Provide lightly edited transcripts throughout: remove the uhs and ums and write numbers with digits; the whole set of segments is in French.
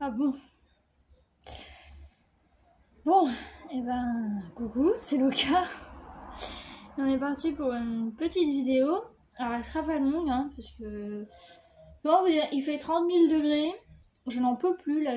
Ah bon? Bon, et ben, coucou, c'est Loka. On est parti pour une petite vidéo. Alors, elle sera pas longue, hein, parce que... Comment vous dire, il fait 30 000 degrés. Je n'en peux plus, là,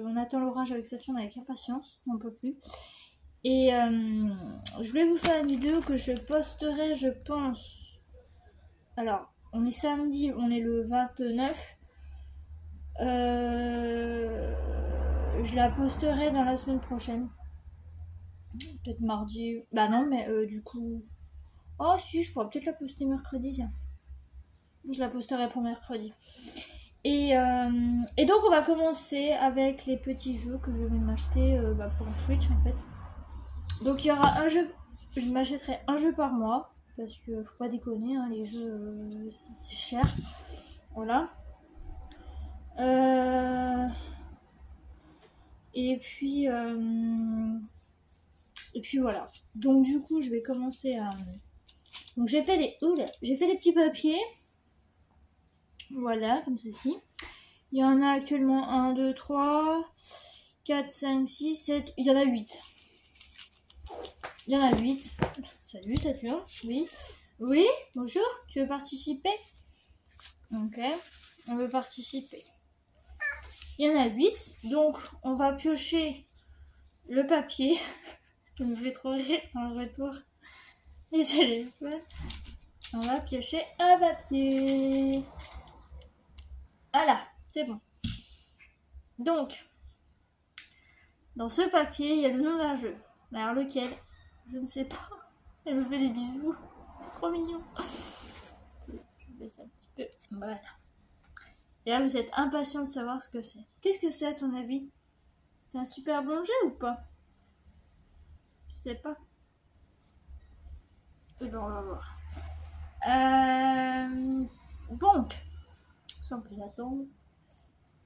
on attend l'orage avec Saturne avec impatience. Je n'en peux plus. Et je voulais vous faire une vidéo que je posterai, je pense... Alors, on est samedi, on est le 29. Je la posterai dans la semaine prochaine. Peut-être mardi. Bah non, mais du coup... Oh si, je pourrais peut-être la poster mercredi, tiens. Je la posterai pour mercredi. Et donc on va commencer avec les petits jeux que je vais m'acheter pour la Switch en fait. Donc il y aura un jeu, je m'achèterai un jeu par mois. Parce que faut pas déconner, hein, les jeux c'est cher. Voilà. Et puis voilà. Donc du coup je vais commencer à... Donc j'ai fait des petits papiers. Voilà, comme ceci. Il y en a actuellement 1, 2, 3, 4, 5, 6, 7. Il y en a 8. Il y en a 8. Salut Saturne. Oui. Oui, bonjour. Tu veux participer? Ok. On veut participer. Il y en a 8. Donc on va piocher le papier. Je me fais trop rire en retour. Les téléphones. On va piocher un papier. Voilà, c'est bon. Donc, dans ce papier, il y a le nom d'un jeu. Alors lequel? Je ne sais pas. Elle me fait des bisous. C'est trop mignon. Je baisse un petit peu. Voilà. Et là, vous êtes impatient de savoir ce que c'est. Qu'est-ce que c'est à ton avis? C'est un super bon jeu ou pas? Je sais pas. Et ben, on va voir. Donc, sans plus attendre,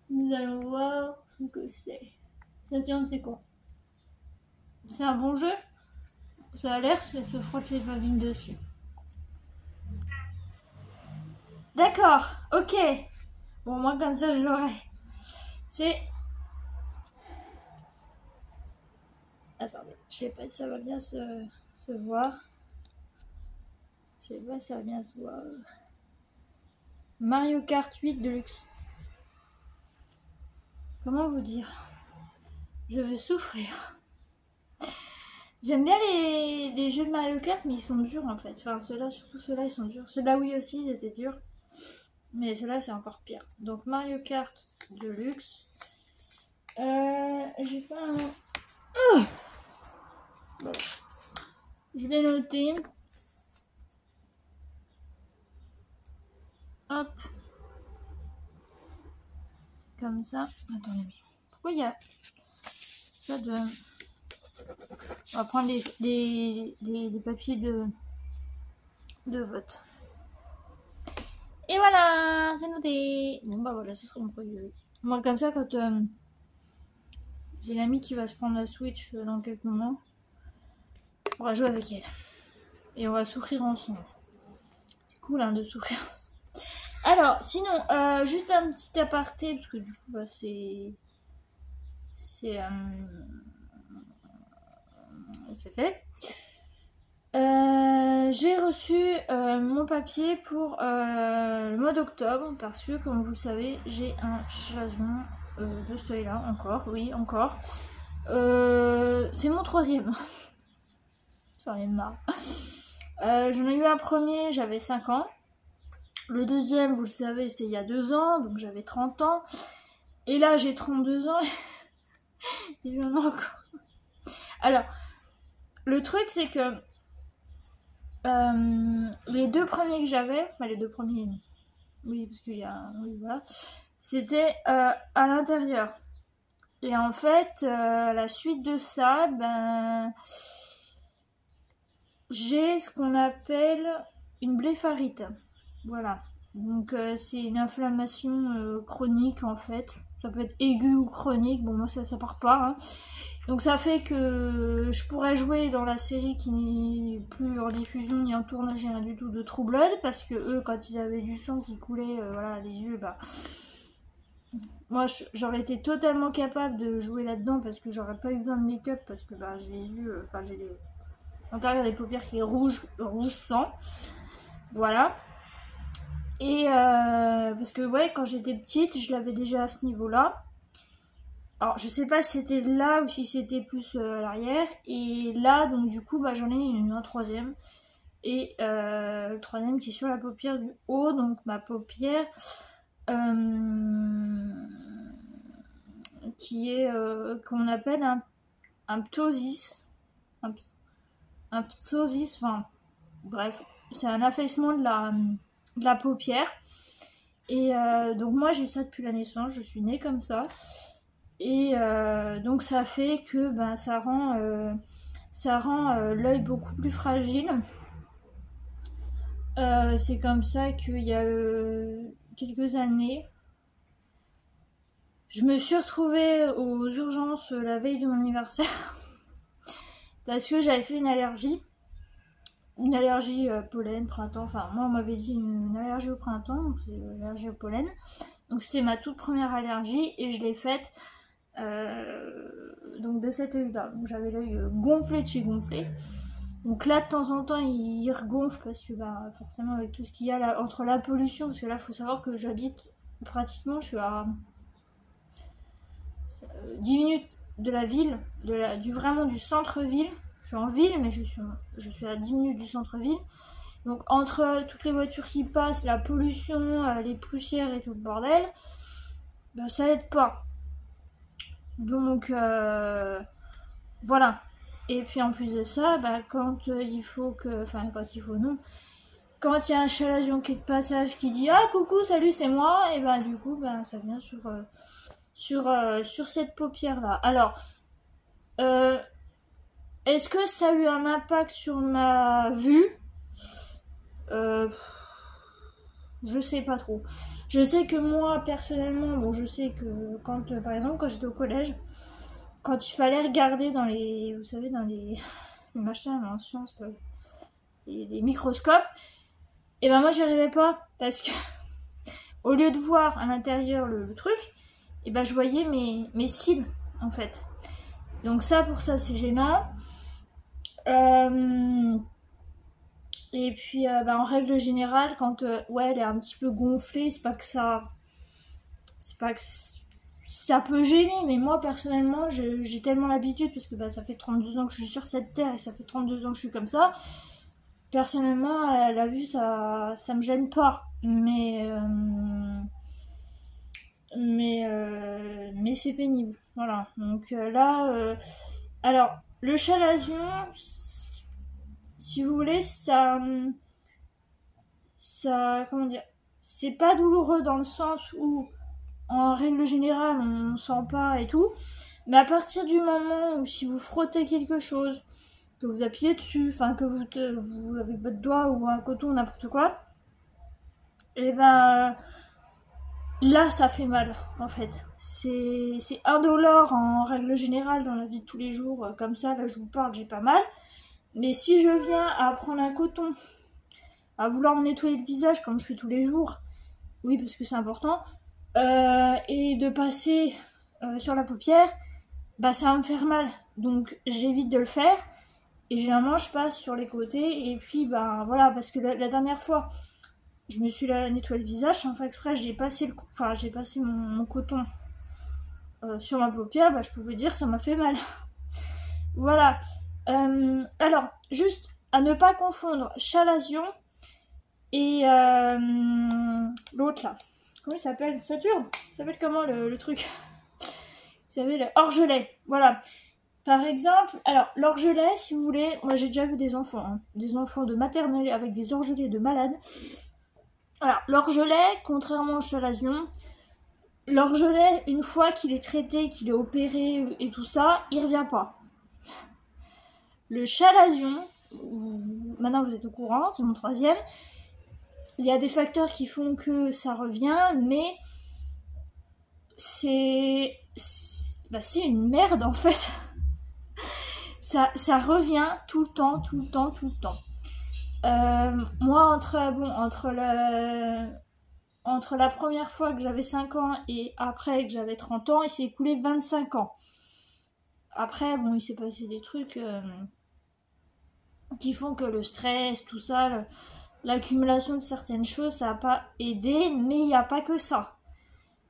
nous allons voir ce que c'est. Saturne, c'est quoi? C'est un bon jeu? Ça a l'air qu'elle se frotte les babines dessus. D'accord, ok. Bon, moi comme ça je l'aurai. C'est... Attendez, je sais pas si ça va bien se voir. Je sais pas si ça va bien se voir. Mario Kart 8 Deluxe. Comment vous dire? Je vais souffrir. J'aime bien les jeux de Mario Kart, mais ils sont durs en fait. Enfin, ceux-là, surtout ceux-là, ils sont durs. Ceux-là, oui aussi, ils étaient durs. Mais ceux-là, c'est encore pire. Donc, Mario Kart Deluxe. J'ai pas un... Oh, bon. Je vais noter. Hop. Comme ça. Attendez, mais pourquoi il y a pas de... On va prendre les papiers de vote. Et voilà, c'est noté. Bon bah voilà, ce sera mon premier jeu. Moi comme ça, quand j'ai l'amie qui va se prendre la Switch dans quelques moments, on va jouer avec elle. Et on va souffrir ensemble. C'est cool hein, de souffrir ensemble. Alors, sinon, juste un petit aparté, parce que du coup, bah, c'est fait. J'ai reçu mon papier pour le mois d'octobre parce que, comme vous le savez, j'ai un chagrin de ce là encore. Oui, encore. C'est mon 3e. J'en ai marre. J'en ai eu un premier, j'avais 5 ans. Le deuxième, vous le savez, c'était il y a 2 ans, donc j'avais 30 ans. Et là, j'ai 32 ans. Et j'en ai encore. Alors, le truc, c'est que les 2 premiers que j'avais, enfin les 2 premiers, oui, parce qu'il y a, oui, voilà, c'était à l'intérieur. Et en fait, la suite de ça, ben, j'ai ce qu'on appelle une blépharite. Voilà. Donc c'est une inflammation chronique en fait. Ça peut être aigu ou chronique. Bon, moi ça part pas. Hein. Donc ça fait que je pourrais jouer dans la série qui n'est plus en diffusion ni en tournage ni rien du tout de True Blood parce que eux, quand ils avaient du sang qui coulait, voilà, les yeux, bah moi j'aurais été totalement capable de jouer là-dedans parce que j'aurais pas eu besoin de make-up parce que bah, j'ai les yeux, enfin j'ai l'intérieur des paupières qui est rouge sang. Voilà. Et parce que ouais, quand j'étais petite, je l'avais déjà à ce niveau-là. Alors je sais pas si c'était là ou si c'était plus à l'arrière. Et là, donc du coup, bah, j'en ai un troisième. Et le troisième qui est sur la paupière du haut, donc ma paupière qui est qu'on appelle un ptosis. Un ptosis, enfin bref, c'est un affaissement de la paupière. Et donc moi j'ai ça depuis la naissance, je suis née comme ça. Et donc ça fait que ben, ça rend l'œil beaucoup plus fragile. C'est comme ça qu'il y a quelques années, je me suis retrouvée aux urgences la veille de mon anniversaire parce que j'avais fait une allergie pollen, printemps, enfin moi on m'avait dit une allergie au printemps, donc c'est l'allergie au pollen. Donc c'était ma toute première allergie et je l'ai faite donc de cet œil là. Donc j'avais l'œil gonflé de chez gonflé. Donc là de temps en temps il regonfle parce que bah, forcément avec tout ce qu'il y a là, entre la pollution, parce que là il faut savoir que j'habite pratiquement, je suis à 10 minutes de la ville, vraiment du centre-ville. Je suis en ville mais je suis à 10 minutes du centre-ville. Donc entre toutes les voitures qui passent, la pollution, les poussières et tout le bordel, bah, ça aide pas. Donc voilà. Et puis en plus de ça, bah, quand il faut que... Enfin quand il faut non. Quand il y a un chalazion qui est de passage qui dit ah coucou salut c'est moi, et bah du coup bah, ça vient sur cette paupière là. Alors est-ce que ça a eu un impact sur ma vue? Je sais pas trop. Je sais que moi personnellement, bon je sais que quand par exemple quand j'étais au collège, quand il fallait regarder dans les, vous savez, dans les machins en sciences, les microscopes, et ben moi j'y arrivais pas parce que au lieu de voir à l'intérieur le truc, et ben je voyais mes cils en fait. Donc ça pour ça c'est gênant. Et puis en règle générale quand ouais elle est un petit peu gonflée, c'est pas que ça peut gêner, mais moi personnellement j'ai tellement l'habitude parce que bah, ça fait 32 ans que je suis sur cette terre et ça fait 32 ans que je suis comme ça. Personnellement la vue ça me gêne pas, mais c'est pénible, voilà. Donc là alors le chalazion, si vous voulez, ça comment dire, c'est pas douloureux dans le sens où en règle générale on sent pas et tout, mais à partir du moment où si vous frottez quelque chose, que vous appuyez dessus, enfin que vous avec votre doigt ou un coton n'importe quoi, et ben là ça fait mal en fait. C'est indolore en règle générale dans la vie de tous les jours, comme ça là je vous parle j'ai pas mal, mais si je viens à prendre un coton, à vouloir me nettoyer le visage comme je fais tous les jours, oui parce que c'est important, et de passer sur la paupière, bah ça va me faire mal, donc j'évite de le faire et généralement je passe sur les côtés. Et puis bah voilà, parce que la dernière fois je me suis nettoyé le visage sans faire exprès, j'ai passé mon coton sur ma paupière, bah je peux vous dire ça m'a fait mal. Voilà. Alors juste à ne pas confondre chalazion et l'autre là, comment il s'appelle? Saturne? Il s'appelle comment le truc? Vous savez, le orgelet. Voilà. Par exemple, alors l'orgelet, si vous voulez, moi j'ai déjà vu des enfants de maternelle avec des orgelets de malades. Alors l'orgelet, contrairement au chalazion, l'orgelet, une fois qu'il est traité, qu'il est opéré et tout ça, il revient pas. Le chalazion, maintenant vous êtes au courant, c'est mon troisième. Il y a des facteurs qui font que ça revient, mais c'est une merde en fait. Ça revient tout le temps. Moi entre entre la première fois que j'avais 5 ans et après que j'avais 30 ans, il s'est écoulé 25 ans. Après, bon, il s'est passé des trucs qui font que le stress, tout ça, l'accumulation de certaines choses, ça n'a pas aidé, mais il n'y a pas que ça.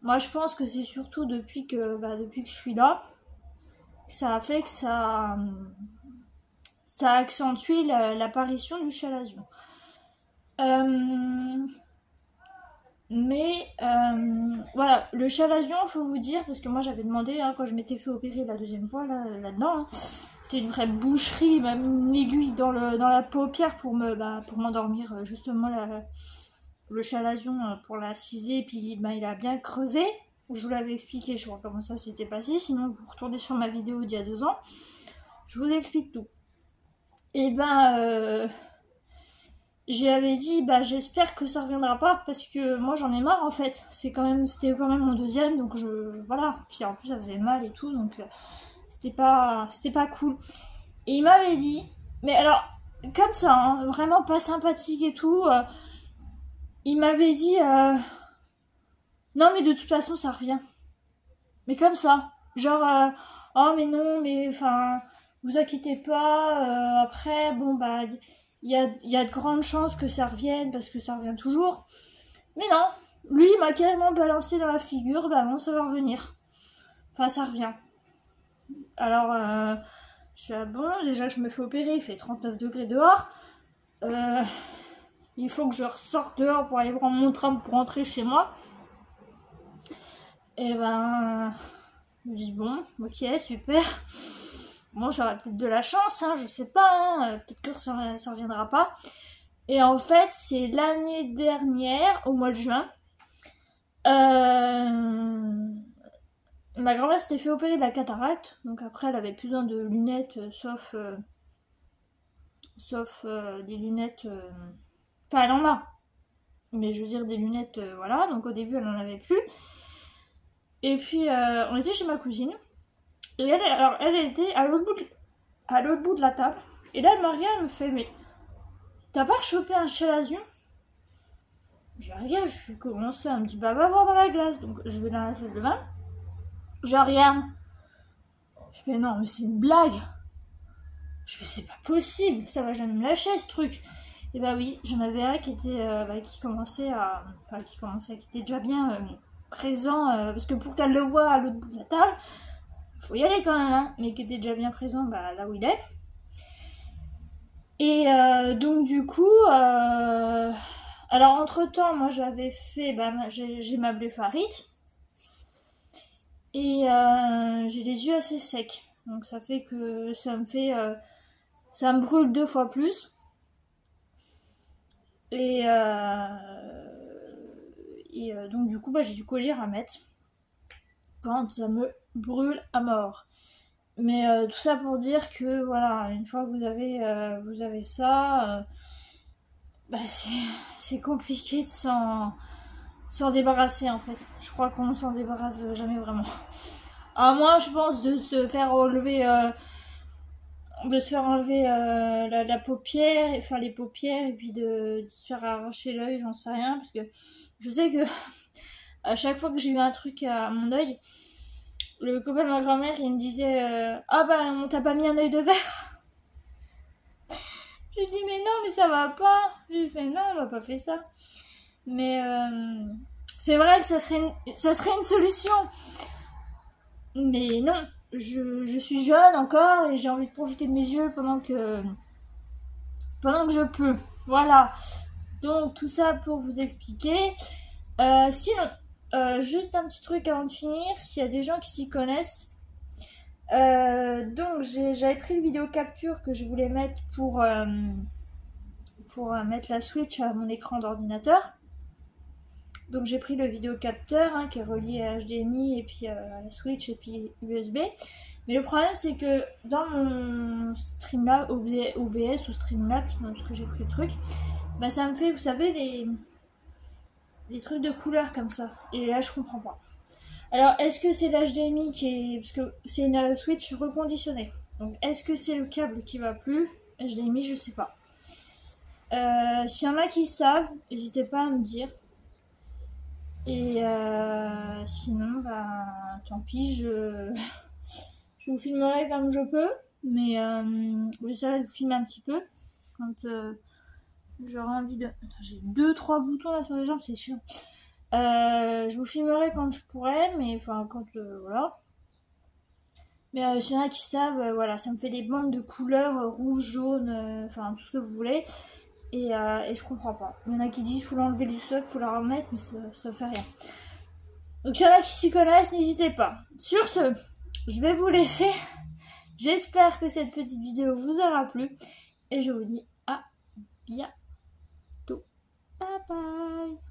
Moi, je pense que c'est surtout depuis que je suis là, ça a fait que ça a accentué l'apparition du chalazion. Mais voilà, le chalazion, faut vous dire, parce que moi j'avais demandé quand je m'étais fait opérer la deuxième fois là-dedans, c'était une vraie boucherie, il m'a mis une aiguille dans la paupière pour m'endormir justement le chalazion pour l'assiser, puis il a bien creusé. Je vous l'avais expliqué, je crois comment ça s'était passé, sinon vous retournez sur ma vidéo d'il y a 2 ans, je vous explique tout. Et j'avais dit j'espère que ça reviendra pas parce que moi j'en ai marre en fait. C'était quand même mon deuxième, donc voilà. Puis en plus ça faisait mal et tout, donc c'était pas cool. Et il m'avait dit, mais alors comme ça, hein, vraiment pas sympathique et tout. Il m'avait dit non mais de toute façon ça revient. Mais comme ça, genre oh mais non mais enfin vous inquiétez pas. Après bon il y a de grandes chances que ça revienne parce que ça revient toujours. Mais non, lui il m'a carrément balancé dans la figure, non ça va revenir. Enfin ça revient. Alors je suis bon, déjà je me fais opérer, il fait 39 degrés dehors. Il faut que je ressorte dehors pour aller prendre mon tram pour rentrer chez moi. Et je me dis bon, ok, super. Bon, j'aurai peut-être de la chance, je sais pas, peut-être que ça reviendra pas. Et en fait, c'est l'année dernière, au mois de juin, ma grand-mère s'était fait opérer de la cataracte. Donc après, elle avait plus besoin de lunettes, sauf des lunettes... Enfin, elle en a. Mais je veux dire des lunettes, voilà. Donc au début, elle en avait plus. Et puis, on était chez ma cousine. Et elle était à l'autre bout de la table. Et là, elle me regarde, elle me fait, mais t'as pas chopé un chalazion? Je regarde, je commence, elle me dit, va voir dans la glace. Donc je vais dans la salle de bain. Je regarde. Je fais, non, mais c'est une blague. Je fais, c'est pas possible, ça va jamais me lâcher ce truc. Et oui, j'en avais un qui était, qui était déjà bien présent, parce que pour qu'elle le voie à l'autre bout de la table, faut y aller quand même, mais qui était déjà bien présent là où il est. Et donc du coup, alors entre temps, moi j'avais fait, j'ai ma blépharite et j'ai les yeux assez secs, donc ça fait que ça me brûle 2 fois plus. Et donc du coup j'ai du collier à mettre quand ça me brûle à mort. Mais tout ça pour dire que voilà, une fois que vous avez ça, c'est compliqué de s'en débarrasser en fait. Je crois qu'on s'en débarrasse jamais vraiment. À moins, je pense, de se faire enlever la paupière, enfin les paupières, et puis de se faire arracher l'œil, j'en sais rien, parce que je sais que à chaque fois que j'ai eu un truc à mon œil, le copain de ma grand-mère, il me disait on t'a pas mis un œil de verre. Je lui dis mais non, mais ça va pas. Je lui fais non, on m'a pas fait ça. Mais c'est vrai que ça serait une solution. Mais non, je suis jeune encore et j'ai envie de profiter de mes yeux pendant que je peux. Voilà. Donc tout ça pour vous expliquer. Sinon, juste un petit truc avant de finir, s'il y a des gens qui s'y connaissent. Donc j'avais pris le vidéo capture que je voulais mettre pour mettre la Switch à mon écran d'ordinateur. Donc j'ai pris le vidéocapteur qui est relié à HDMI et puis à la Switch et puis USB. Mais le problème c'est que dans mon Streamlabs, OBS ou Streamlabs, parce que j'ai pris le truc, ça me fait, vous savez, des trucs de couleurs comme ça. Et là je comprends pas. Alors est-ce que c'est l'HDMI qui est... Parce que c'est une Switch reconditionnée. Donc est-ce que c'est le câble qui va plus? HDMI, je sais pas. S'il y en a qui savent, n'hésitez pas à me dire. Et sinon, bah, tant pis, je vous filmerai comme je peux. Mais j'essaierai de vous filmer un petit peu. Quand j'aurai envie de... Attends, j'ai 2-3 boutons là sur les jambes, c'est chiant. Je vous filmerai quand je pourrai, mais enfin, quand... voilà. Mais s'il y en a qui savent, voilà, ça me fait des bandes de couleurs rouge, jaune, enfin tout ce que vous voulez. Et je comprends pas. Il y en a qui disent faut l'enlever du stock, faut la remettre, mais ça fait rien. Donc il y en a qui s'y connaissent, n'hésitez pas. Sur ce, je vais vous laisser. J'espère que cette petite vidéo vous aura plu. Et je vous dis à bientôt. Bye bye.